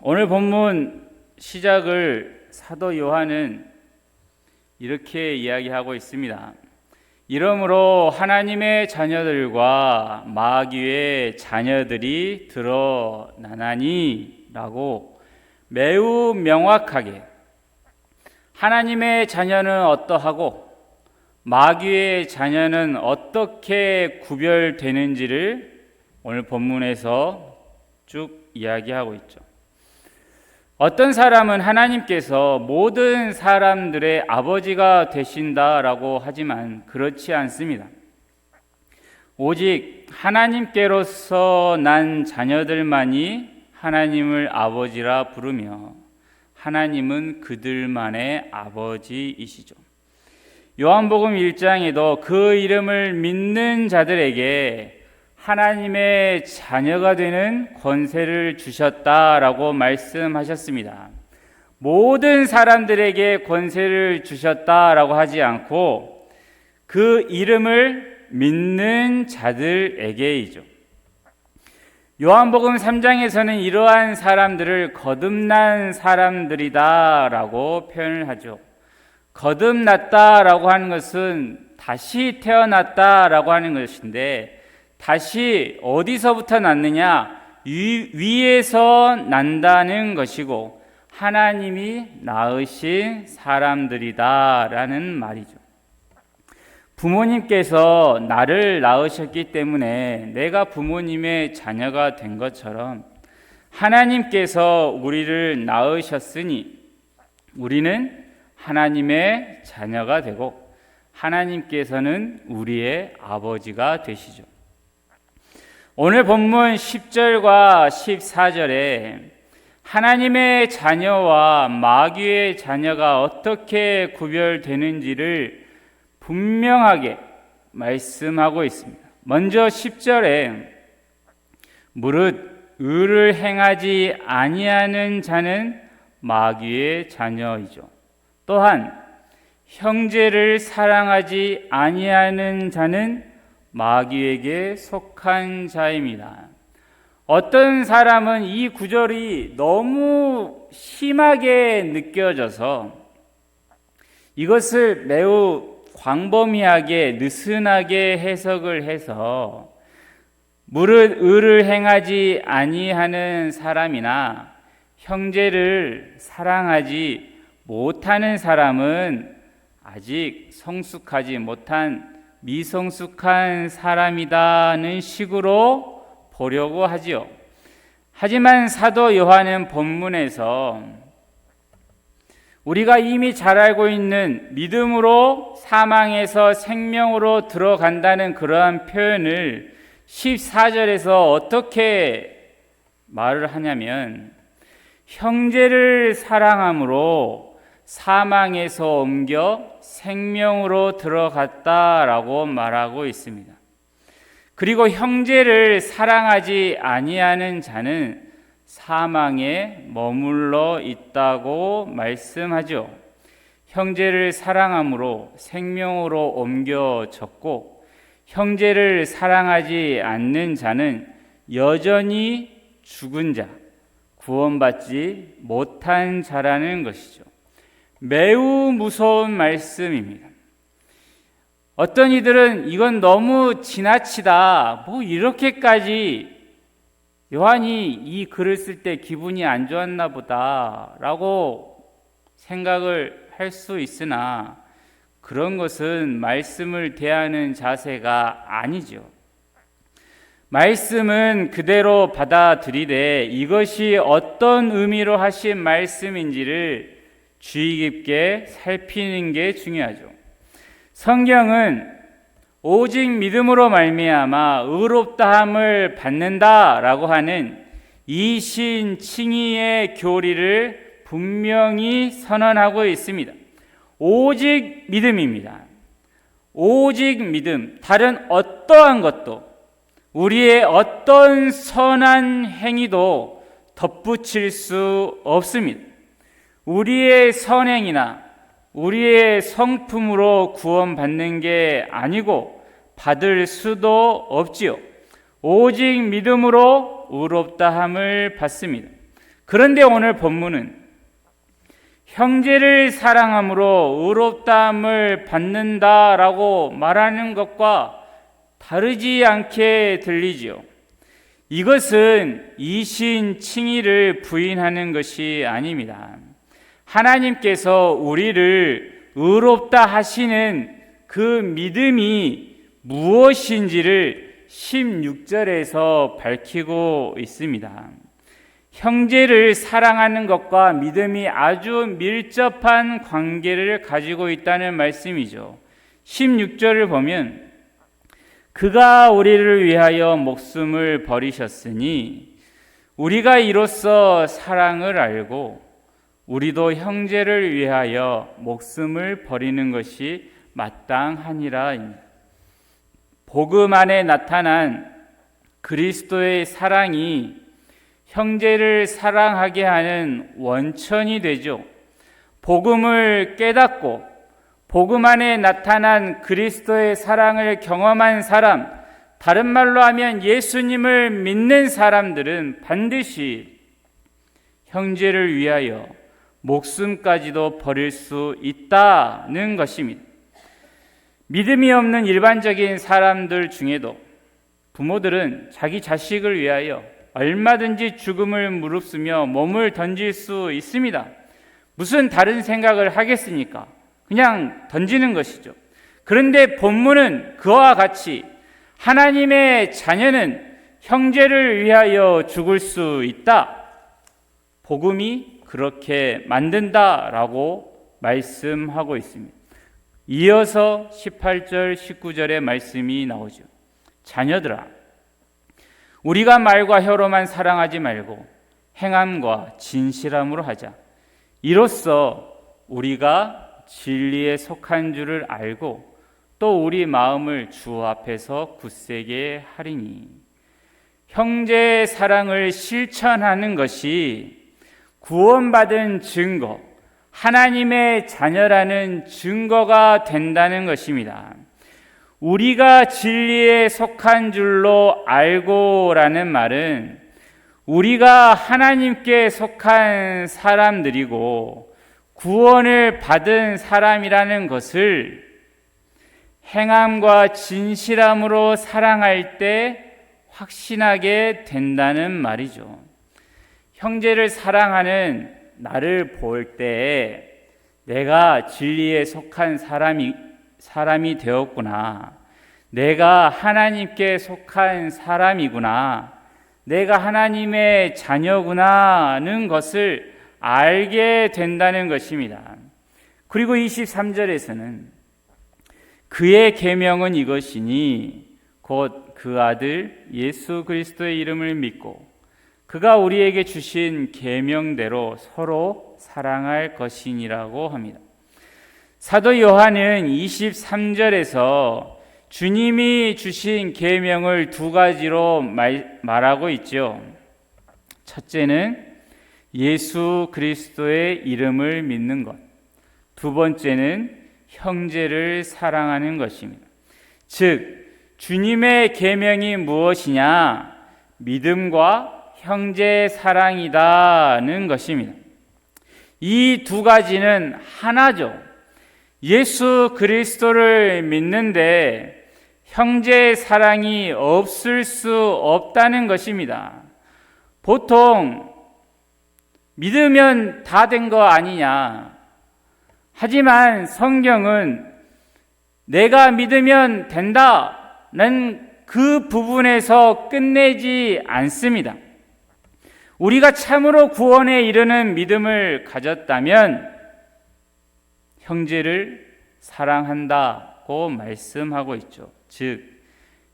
오늘 본문 시작을 사도 요한은 이렇게 이야기하고 있습니다. 이러므로 하나님의 자녀들과 마귀의 자녀들이 드러나나니 라고 매우 명확하게 하나님의 자녀는 어떠하고 마귀의 자녀는 어떻게 구별되는지를 오늘 본문에서 쭉 이야기하고 있죠. 어떤 사람은 하나님께서 모든 사람들의 아버지가 되신다라고 하지만 그렇지 않습니다. 오직 하나님께로서 난 자녀들만이 하나님을 아버지라 부르며 하나님은 그들만의 아버지이시죠. 요한복음 1장에도 그 이름을 믿는 자들에게 하나님의 자녀가 되는 권세를 주셨다라고 말씀하셨습니다. 모든 사람들에게 권세를 주셨다라고 하지 않고 그 이름을 믿는 자들에게이죠. 요한복음 3장에서는 이러한 사람들을 거듭난 사람들이다라고 표현을 하죠. 거듭났다라고 하는 것은 다시 태어났다라고 하는 것인데 다시 어디서부터 났느냐? 위에서 난다는 것이고 하나님이 낳으신 사람들이다라는 말이죠. 부모님께서 나를 낳으셨기 때문에 내가 부모님의 자녀가 된 것처럼 하나님께서 우리를 낳으셨으니 우리는 하나님의 자녀가 되고 하나님께서는 우리의 아버지가 되시죠. 오늘 본문 10절과 14절에 하나님의 자녀와 마귀의 자녀가 어떻게 구별되는지를 분명하게 말씀하고 있습니다. 먼저 10절에 무릇 의를 행하지 아니하는 자는 마귀의 자녀이죠. 또한 형제를 사랑하지 아니하는 자는 마귀에게 속한 자입니다. 어떤 사람은 이 구절이 너무 심하게 느껴져서 이것을 매우 광범위하게 느슨하게 해석을 해서 무릇 의를 행하지 아니하는 사람이나 형제를 사랑하지 못하는 사람은 아직 성숙하지 못한 미성숙한 사람이다는 식으로 보려고 하지요. 하지만 사도 요한은 본문에서 우리가 이미 잘 알고 있는 믿음으로 사망에서 생명으로 들어간다는 그러한 표현을 14절에서 어떻게 말을 하냐면 형제를 사랑함으로 사망에서 옮겨 생명으로 들어갔다라고 말하고 있습니다. 그리고 형제를 사랑하지 아니하는 자는 사망에 머물러 있다고 말씀하죠. 형제를 사랑함으로 생명으로 옮겨졌고 형제를 사랑하지 않는 자는 여전히 죽은 자, 구원받지 못한 자라는 것이죠. 매우 무서운 말씀입니다. 어떤 이들은 이건 너무 지나치다, 이렇게까지 요한이 이 글을 쓸 때 기분이 안 좋았나 보다 라고 생각을 할 수 있으나 그런 것은 말씀을 대하는 자세가 아니죠. 말씀은 그대로 받아들이되 이것이 어떤 의미로 하신 말씀인지를 주의 깊게 살피는 게 중요하죠. 성경은 오직 믿음으로 말미암아 의롭다함을 받는다라고 하는 이신칭의의 교리를 분명히 선언하고 있습니다. 오직 믿음입니다. 오직 믿음, 다른 어떠한 것도 우리의 어떤 선한 행위도 덧붙일 수 없습니다. 우리의 선행이나 우리의 성품으로 구원받는 게 아니고 받을 수도 없지요. 오직 믿음으로 의롭다함을 받습니다. 그런데 오늘 본문은 형제를 사랑함으로 의롭다함을 받는다라고 말하는 것과 다르지 않게 들리지요. 이것은 이신 칭의를 부인하는 것이 아닙니다. 하나님께서 우리를 의롭다 하시는 그 믿음이 무엇인지를 16절에서 밝히고 있습니다. 형제를 사랑하는 것과 믿음이 아주 밀접한 관계를 가지고 있다는 말씀이죠. 16절을 보면 그가 우리를 위하여 목숨을 버리셨으니 우리가 이로써 사랑을 알고 우리도 형제를 위하여 목숨을 버리는 것이 마땅하니라. 복음 안에 나타난 그리스도의 사랑이 형제를 사랑하게 하는 원천이 되죠. 복음을 깨닫고 복음 안에 나타난 그리스도의 사랑을 경험한 사람, 다른 말로 하면 예수님을 믿는 사람들은 반드시 형제를 위하여 목숨까지도 버릴 수 있다는 것입니다. 믿음이 없는 일반적인 사람들 중에도 부모들은 자기 자식을 위하여 얼마든지 죽음을 무릅쓰며 몸을 던질 수 있습니다. 무슨 다른 생각을 하겠습니까? 그냥 던지는 것이죠. 그런데 본문은 그와 같이 하나님의 자녀는 형제를 위하여 죽을 수 있다. 복음이 그렇게 만든다라고 말씀하고 있습니다. 이어서 18절, 19절의 말씀이 나오죠. 자녀들아, 우리가 말과 혀로만 사랑하지 말고 행함과 진실함으로 하자. 이로써 우리가 진리에 속한 줄을 알고 또 우리 마음을 주 앞에서 굳세게 하리니. 형제의 사랑을 실천하는 것이 구원받은 증거, 하나님의 자녀라는 증거가 된다는 것입니다. 우리가 진리에 속한 줄로 알고라는 말은 우리가 하나님께 속한 사람들이고 구원을 받은 사람이라는 것을 행함과 진실함으로 사랑할 때 확신하게 된다는 말이죠. 형제를 사랑하는 나를 볼 때 내가 진리에 속한 사람이 되었구나. 내가 하나님께 속한 사람이구나. 내가 하나님의 자녀구나는 것을 알게 된다는 것입니다. 그리고 23절에서는 그의 계명은 이것이니 곧 그 아들 예수 그리스도의 이름을 믿고 그가 우리에게 주신 계명대로 서로 사랑할 것이니라고 합니다. 사도 요한은 23절에서 주님이 주신 계명을 두 가지로 말하고 있죠. 첫째는 예수 그리스도의 이름을 믿는 것, 두 번째는 형제를 사랑하는 것입니다. 즉 주님의 계명이 무엇이냐? 믿음과 형제 사랑이다는 것입니다. 이 두 가지는 하나죠. 예수 그리스도를 믿는데 형제 사랑이 없을 수 없다는 것입니다. 보통 믿으면 다 된 거 아니냐. 하지만 성경은 내가 믿으면 된다는 그 부분에서 끝내지 않습니다. 우리가 참으로 구원에 이르는 믿음을 가졌다면 형제를 사랑한다고 말씀하고 있죠. 즉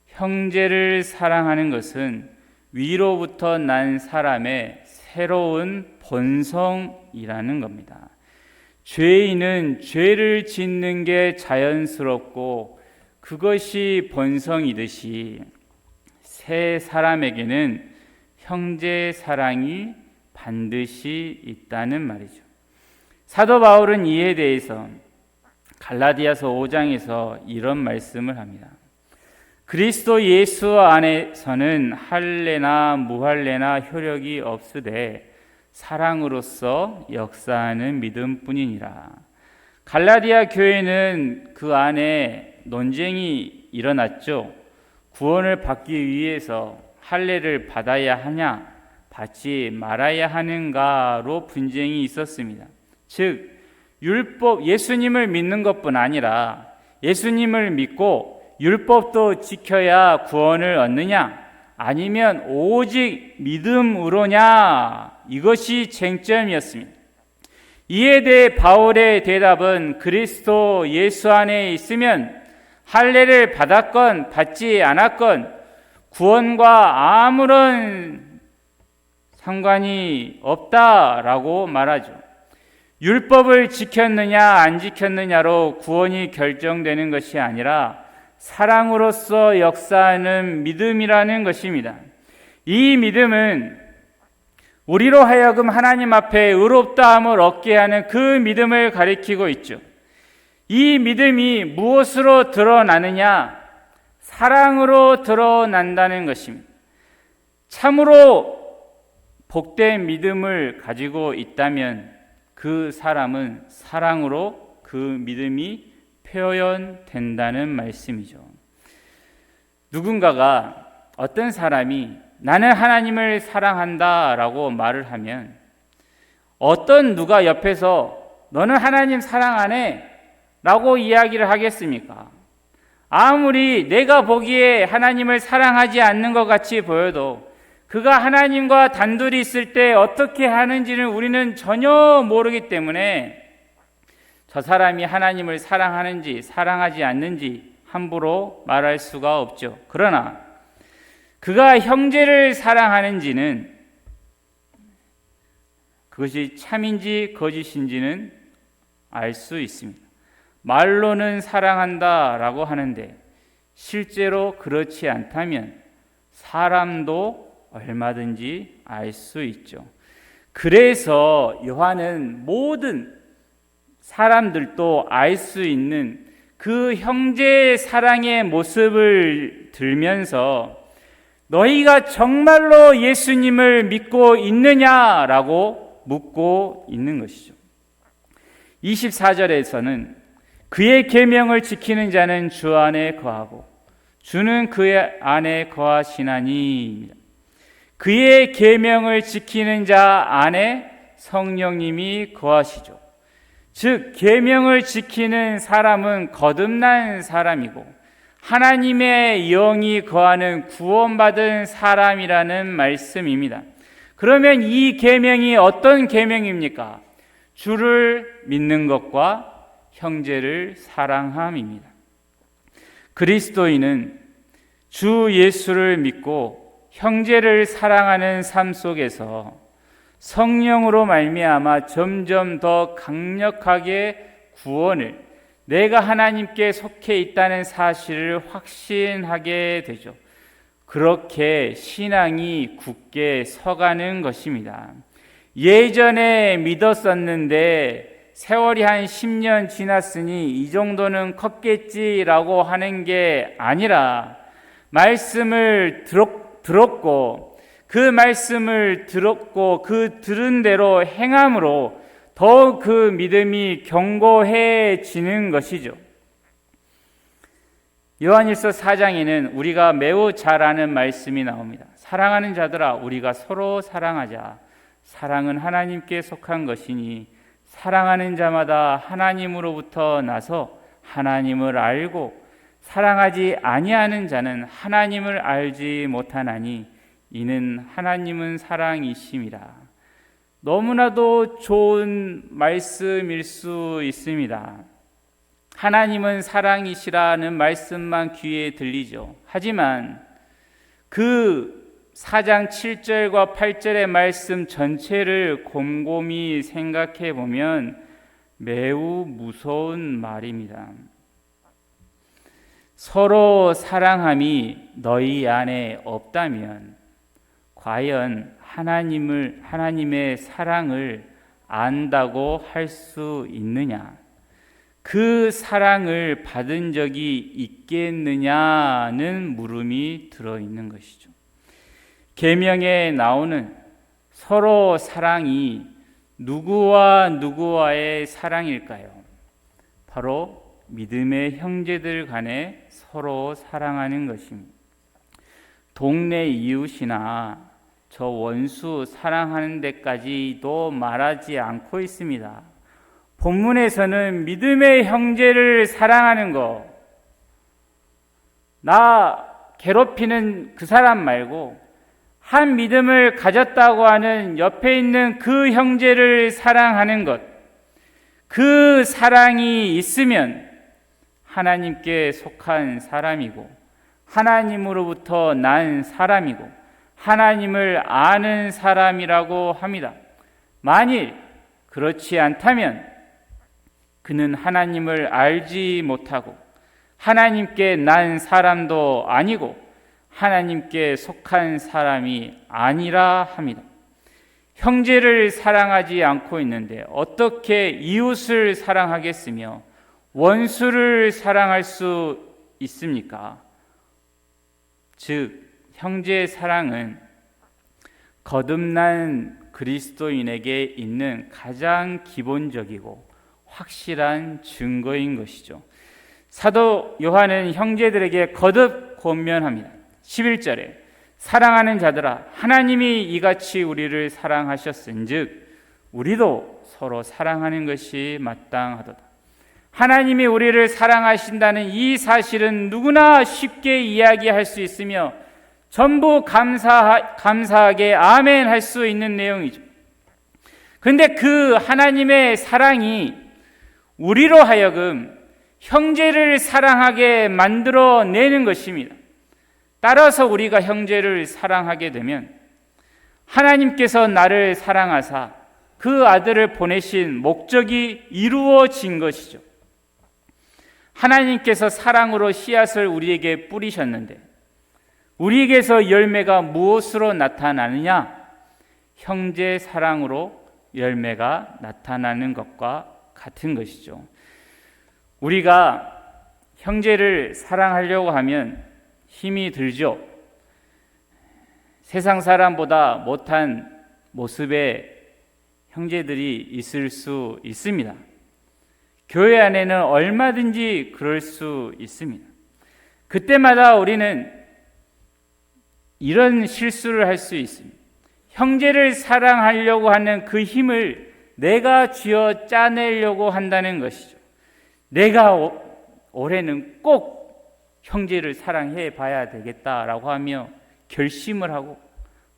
형제를 사랑하는 것은 위로부터 난 사람의 새로운 본성이라는 겁니다. 죄인은 죄를 짓는 게 자연스럽고 그것이 본성이듯이 새 사람에게는 형제 사랑이 반드시 있다는 말이죠. 사도 바울은 이에 대해서 갈라디아서 5장에서 이런 말씀을 합니다. 그리스도 예수 안에서는 할례나 무할례나 효력이 없으되 사랑으로서 역사하는 믿음뿐이니라. 갈라디아 교회는 그 안에 논쟁이 일어났죠. 구원을 받기 위해서 할례를 받아야 하냐, 받지 말아야 하는가로 분쟁이 있었습니다. 즉, 율법, 예수님을 믿는 것뿐 아니라 예수님을 믿고 율법도 지켜야 구원을 얻느냐, 아니면 오직 믿음으로냐, 이것이 쟁점이었습니다. 이에 대해 바울의 대답은 그리스도 예수 안에 있으면 할례를 받았건 받지 않았건 구원과 아무런 상관이 없다라고 말하죠. 율법을 지켰느냐 안 지켰느냐로 구원이 결정되는 것이 아니라 사랑으로서 역사하는 믿음이라는 것입니다. 이 믿음은 우리로 하여금 하나님 앞에 의롭다함을 얻게 하는 그 믿음을 가리키고 있죠. 이 믿음이 무엇으로 드러나느냐? 사랑으로 드러난다는 것입니다. 참으로 복된 믿음을 가지고 있다면 그 사람은 사랑으로 그 믿음이 표현된다는 말씀이죠. 누군가가, 어떤 사람이 나는 하나님을 사랑한다 라고 말을 하면 어떤 누가 옆에서 너는 하나님 사랑 안 해? 라고 이야기를 하겠습니까? 아무리 내가 보기에 하나님을 사랑하지 않는 것 같이 보여도 그가 하나님과 단둘이 있을 때 어떻게 하는지는 우리는 전혀 모르기 때문에 저 사람이 하나님을 사랑하는지 사랑하지 않는지 함부로 말할 수가 없죠. 그러나 그가 형제를 사랑하는지는, 그것이 참인지 거짓인지는 알 수 있습니다. 말로는 사랑한다라고 하는데 실제로 그렇지 않다면 사람도 얼마든지 알 수 있죠. 그래서 요한은 모든 사람들도 알 수 있는 그 형제의 사랑의 모습을 들면서 너희가 정말로 예수님을 믿고 있느냐라고 묻고 있는 것이죠. 24절에서는 그의 계명을 지키는 자는 주 안에 거하고 주는 그의 안에 거하시나니, 그의 계명을 지키는 자 안에 성령님이 거하시죠. 즉 계명을 지키는 사람은 거듭난 사람이고 하나님의 영이 거하는 구원받은 사람이라는 말씀입니다. 그러면 이 계명이 어떤 계명입니까? 주를 믿는 것과 형제를 사랑함입니다. 그리스도인은 주 예수를 믿고 형제를 사랑하는 삶 속에서 성령으로 말미암아 점점 더 강력하게 구원을, 내가 하나님께 속해 있다는 사실을 확신하게 되죠. 그렇게 신앙이 굳게 서가는 것입니다. 예전에 믿었었는데 세월이 한 10년 지났으니 이 정도는 컸겠지라고 하는 게 아니라, 말씀을 들었고 그 말씀을 들었고 그 들은 대로 행함으로 더욱 그 믿음이 견고해지는 것이죠. 요한일서 4장에는 우리가 매우 잘 아는 말씀이 나옵니다. 사랑하는 자들아, 우리가 서로 사랑하자. 사랑은 하나님께 속한 것이니 사랑하는 자마다 하나님으로부터 나서 하나님을 알고 사랑하지 아니하는 자는 하나님을 알지 못하나니 이는 하나님은 사랑이심이라. 너무나도 좋은 말씀일 수 있습니다. 하나님은 사랑이시라는 말씀만 귀에 들리죠. 하지만 그 4장 7절과 8절의 말씀 전체를 곰곰이 생각해 보면 매우 무서운 말입니다. 서로 사랑함이 너희 안에 없다면 과연 하나님의 사랑을 안다고 할 수 있느냐? 그 사랑을 받은 적이 있겠느냐는 물음이 들어 있는 것이죠. 계명에 나오는 서로 사랑이 누구와 누구와의 사랑일까요? 바로 믿음의 형제들 간에 서로 사랑하는 것입니다. 동네 이웃이나 저 원수 사랑하는 데까지도 말하지 않고 있습니다. 본문에서는 믿음의 형제를 사랑하는 것, 나 괴롭히는 그 사람 말고 한 믿음을 가졌다고 하는 옆에 있는 그 형제를 사랑하는 것, 그 사랑이 있으면 하나님께 속한 사람이고 하나님으로부터 난 사람이고 하나님을 아는 사람이라고 합니다. 만일 그렇지 않다면 그는 하나님을 알지 못하고 하나님께 난 사람도 아니고 하나님께 속한 사람이 아니라 합니다. 형제를 사랑하지 않고 있는데 어떻게 이웃을 사랑하겠으며 원수를 사랑할 수 있습니까? 즉 형제의 사랑은 거듭난 그리스도인에게 있는 가장 기본적이고 확실한 증거인 것이죠. 사도 요한은 형제들에게 거듭 권면합니다. 11절에 사랑하는 자들아 하나님이 이같이 우리를 사랑하셨은즉 우리도 서로 사랑하는 것이 마땅하도다. 하나님이 우리를 사랑하신다는 이 사실은 누구나 쉽게 이야기할 수 있으며 전부 감사하게 아멘 할 수 있는 내용이죠. 그런데 그 하나님의 사랑이 우리로 하여금 형제를 사랑하게 만들어내는 것입니다. 따라서 우리가 형제를 사랑하게 되면 하나님께서 나를 사랑하사 그 아들을 보내신 목적이 이루어진 것이죠. 하나님께서 사랑으로 씨앗을 우리에게 뿌리셨는데 우리에게서 열매가 무엇으로 나타나느냐? 형제 사랑으로 열매가 나타나는 것과 같은 것이죠. 우리가 형제를 사랑하려고 하면 힘이 들죠. 세상 사람보다 못한 모습의 형제들이 있을 수 있습니다. 교회 안에는 얼마든지 그럴 수 있습니다. 그때마다 우리는 이런 실수를 할 수 있습니다. 형제를 사랑하려고 하는 그 힘을 내가 쥐어 짜내려고 한다는 것이죠. 내가 올해는 꼭 형제를 사랑해 봐야 되겠다라고 하며 결심을 하고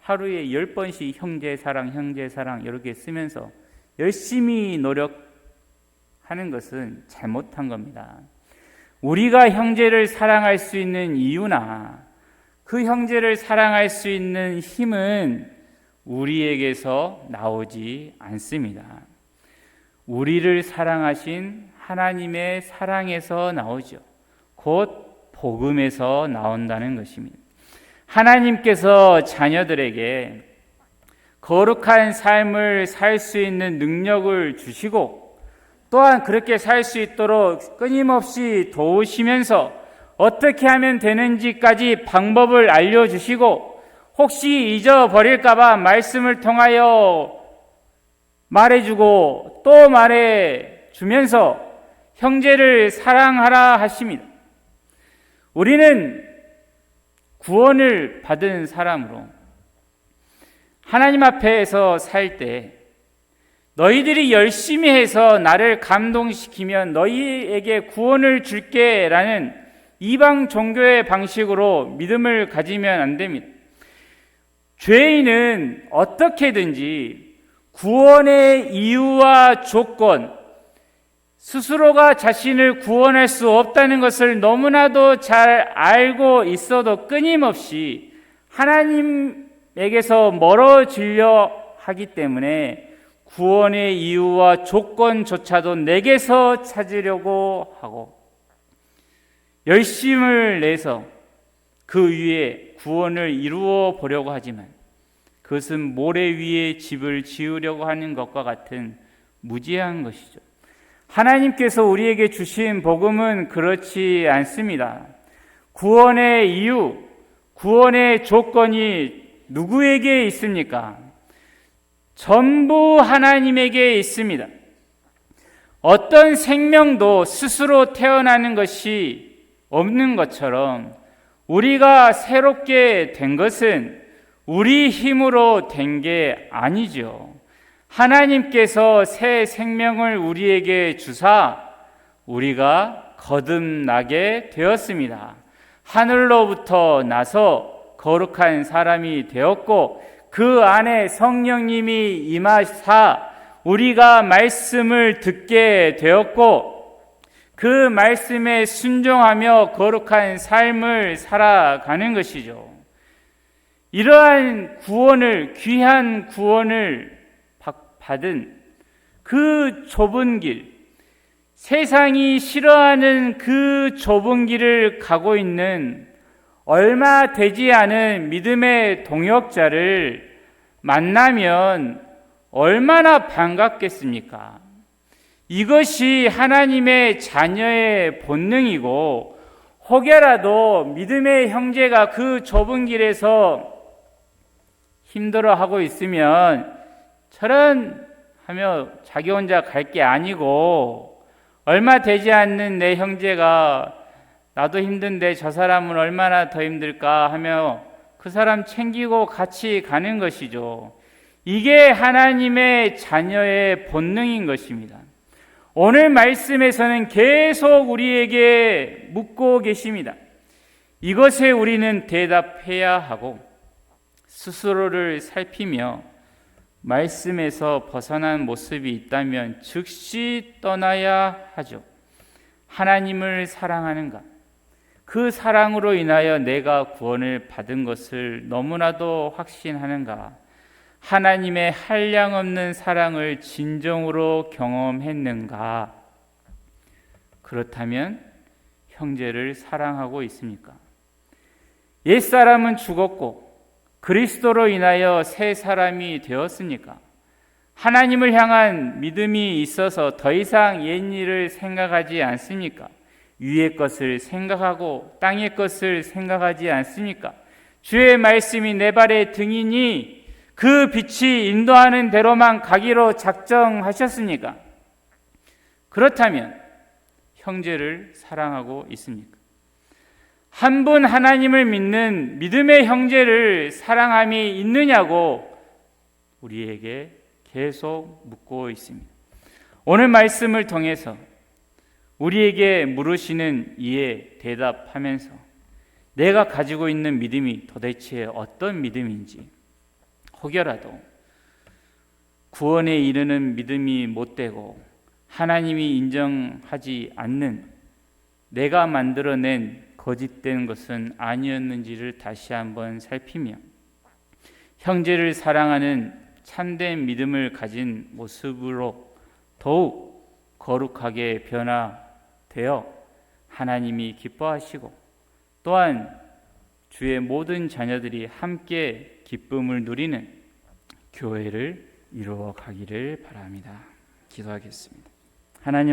하루에 10번씩 형제 사랑 이렇게 쓰면서 열심히 노력하는 것은 잘못한 겁니다. 우리가 형제를 사랑할 수 있는 이유나 그 형제를 사랑할 수 있는 힘은 우리에게서 나오지 않습니다. 우리를 사랑하신 하나님의 사랑에서 나오죠. 곧 복음에서 나온다는 것입니다. 하나님께서 자녀들에게 거룩한 삶을 살 수 있는 능력을 주시고 또한 그렇게 살 수 있도록 끊임없이 도우시면서 어떻게 하면 되는지까지 방법을 알려주시고 혹시 잊어버릴까봐 말씀을 통하여 말해주고 또 말해주면서 형제를 사랑하라 하십니다. 우리는 구원을 받은 사람으로 하나님 앞에서 살 때 너희들이 열심히 해서 나를 감동시키면 너희에게 구원을 줄게 라는 이방 종교의 방식으로 믿음을 가지면 안 됩니다. 죄인은 어떻게든지 구원의 이유와 조건, 스스로가 자신을 구원할 수 없다는 것을 너무나도 잘 알고 있어도 끊임없이 하나님에게서 멀어지려 하기 때문에 구원의 이유와 조건조차도 내게서 찾으려고 하고 열심을 내서 그 위에 구원을 이루어 보려고 하지만 그것은 모래 위에 집을 지으려고 하는 것과 같은 무지한 것이죠. 하나님께서 우리에게 주신 복음은 그렇지 않습니다. 구원의 이유, 구원의 조건이 누구에게 있습니까? 전부 하나님에게 있습니다. 어떤 생명도 스스로 태어나는 것이 없는 것처럼 우리가 새롭게 된 것은 우리 힘으로 된 게 아니죠. 하나님께서 새 생명을 우리에게 주사 우리가 거듭나게 되었습니다. 하늘로부터 나서 거룩한 사람이 되었고 그 안에 성령님이 임하사 우리가 말씀을 듣게 되었고 그 말씀에 순종하며 거룩한 삶을 살아가는 것이죠. 이러한 구원을, 귀한 구원을 받은 그 좁은 길, 세상이 싫어하는 그 좁은 길을 가고 있는 얼마 되지 않은 믿음의 동역자를 만나면 얼마나 반갑겠습니까? 이것이 하나님의 자녀의 본능이고 혹여라도 믿음의 형제가 그 좁은 길에서 힘들어하고 있으면 저런 하며 자기 혼자 갈 게 아니고 얼마 되지 않는 내 형제가 나도 힘든데 저 사람은 얼마나 더 힘들까 하며 그 사람 챙기고 같이 가는 것이죠. 이게 하나님의 자녀의 본능인 것입니다. 오늘 말씀에서는 계속 우리에게 묻고 계십니다. 이것에 우리는 대답해야 하고 스스로를 살피며 말씀에서 벗어난 모습이 있다면 즉시 떠나야 하죠. 하나님을 사랑하는가? 그 사랑으로 인하여 내가 구원을 받은 것을 너무나도 확신하는가? 하나님의 한량없는 사랑을 진정으로 경험했는가? 그렇다면 형제를 사랑하고 있습니까? 옛사람은 죽었고 그리스도로 인하여 새 사람이 되었습니까? 하나님을 향한 믿음이 있어서 더 이상 옛 일을 생각하지 않습니까? 위의 것을 생각하고 땅의 것을 생각하지 않습니까? 주의 말씀이 내 발의 등이니 그 빛이 인도하는 대로만 가기로 작정하셨습니까? 그렇다면 형제를 사랑하고 있습니까? 한 분 하나님을 믿는 믿음의 형제를 사랑함이 있느냐고 우리에게 계속 묻고 있습니다. 오늘 말씀을 통해서 우리에게 물으시는 이에 대답하면서 내가 가지고 있는 믿음이 도대체 어떤 믿음인지, 혹여라도 구원에 이르는 믿음이 못되고 하나님이 인정하지 않는 내가 만들어낸 거짓된 것은 아니었는지를 다시 한번 살피며 형제를 사랑하는 참된 믿음을 가진 모습으로 더욱 거룩하게 변화되어 하나님이 기뻐하시고 또한 주의 모든 자녀들이 함께 기쁨을 누리는 교회를 이루어 가기를 바랍니다. 기도하겠습니다. 하나님